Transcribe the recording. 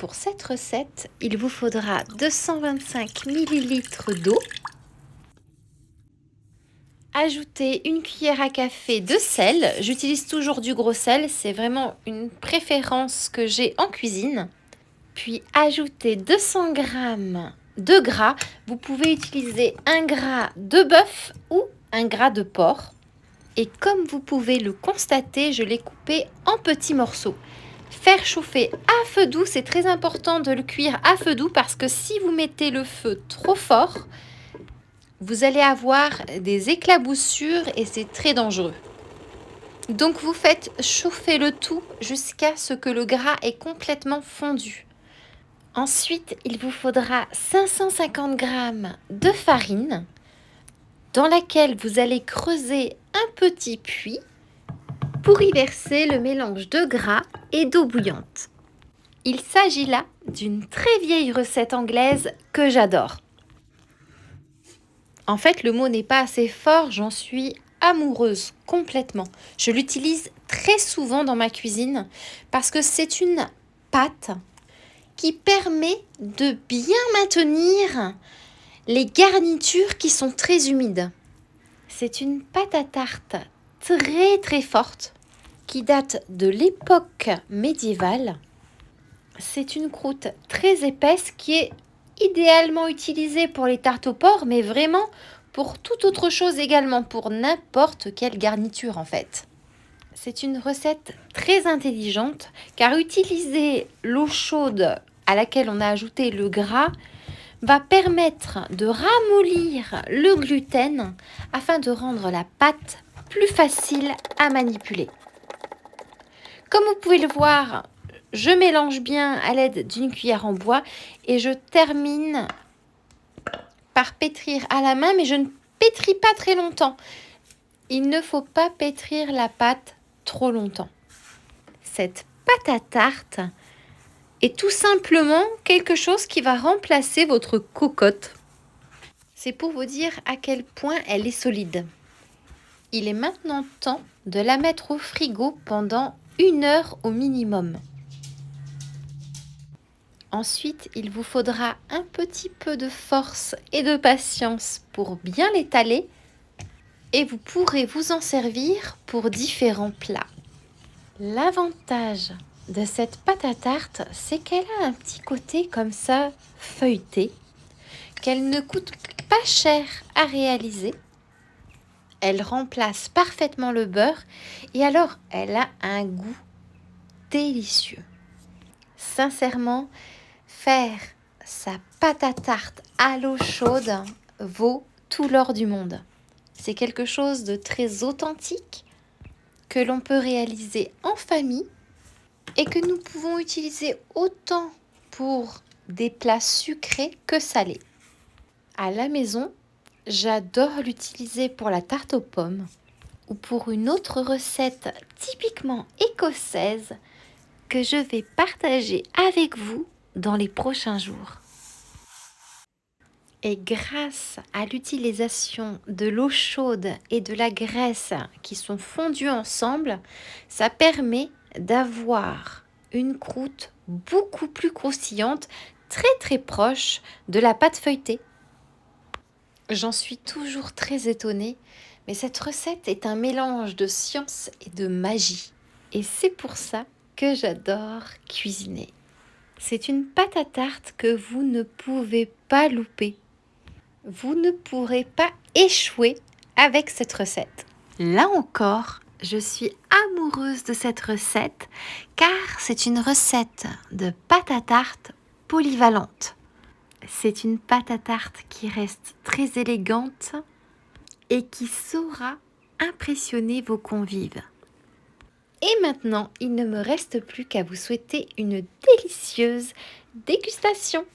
pour cette recette, il vous faudra 225 ml d'eau. Ajoutez une cuillère à café de sel. J'utilise toujours du gros sel, c'est vraiment une préférence que j'ai en cuisine. Puis ajoutez 200 g de gras. Vous pouvez utiliser un gras de bœuf ou un gras de porc. Et comme vous pouvez le constater, je l'ai coupé en petits morceaux. Faire chauffer à feu doux, c'est très important de le cuire à feu doux parce que si vous mettez le feu trop fort, vous allez avoir des éclaboussures et c'est très dangereux. Donc vous faites chauffer le tout jusqu'à ce que le gras est complètement fondu. Ensuite, il vous faudra 550 g de farine dans laquelle vous allez creuser un petit puits pour y verser le mélange de gras et d'eau bouillante. Il s'agit là d'une très vieille recette anglaise que j'adore. En fait, le mot n'est pas assez fort, j'en suis amoureuse complètement. Je l'utilise très souvent dans ma cuisine parce que c'est une pâte qui permet de bien maintenir les garnitures qui sont très humides. C'est une pâte à tarte très très forte qui date de l'époque médiévale. C'est une croûte très épaisse qui est idéalement utilisée pour les tartes au porc, mais vraiment pour toute autre chose également, pour n'importe quelle garniture en fait. C'est une recette très intelligente car utiliser l'eau chaude à laquelle on a ajouté le gras va permettre de ramollir le gluten afin de rendre la pâte plus facile à manipuler. Comme vous pouvez le voir, je mélange bien à l'aide d'une cuillère en bois et je termine par pétrir à la main, mais je ne pétris pas très longtemps. Il ne faut pas pétrir la pâte trop longtemps. Cette pâte à tarte est tout simplement quelque chose qui va remplacer votre cocotte. C'est pour vous dire à quel point elle est solide. Il est maintenant temps de la mettre au frigo pendant 1 heure au minimum. Ensuite, il vous faudra un petit peu de force et de patience pour bien l'étaler et vous pourrez vous en servir pour différents plats. L'avantage de cette pâte à tarte, c'est qu'elle a un petit côté comme ça feuilleté, qu'elle ne coûte pas cher à réaliser. Elle remplace parfaitement le beurre et alors elle a un goût délicieux. Sincèrement, faire sa pâte à tarte à l'eau chaude vaut tout l'or du monde. C'est quelque chose de très authentique que l'on peut réaliser en famille et que nous pouvons utiliser autant pour des plats sucrés que salés. À la maison, j'adore l'utiliser pour la tarte aux pommes ou pour une autre recette typiquement écossaise que je vais partager avec vous dans les prochains jours. Et grâce à l'utilisation de l'eau chaude et de la graisse qui sont fondues ensemble, ça permet d'avoir une croûte beaucoup plus croustillante, très très proche de la pâte feuilletée. J'en suis toujours très étonnée, mais cette recette est un mélange de science et de magie. Et c'est pour ça que j'adore cuisiner. C'est une pâte à tarte que vous ne pouvez pas louper. Vous ne pourrez pas échouer avec cette recette. Là encore, je suis amoureuse de cette recette car c'est une recette de pâte à tarte polyvalente. C'est une pâte à tarte qui reste très élégante et qui saura impressionner vos convives. Et maintenant, il ne me reste plus qu'à vous souhaiter une délicieuse dégustation.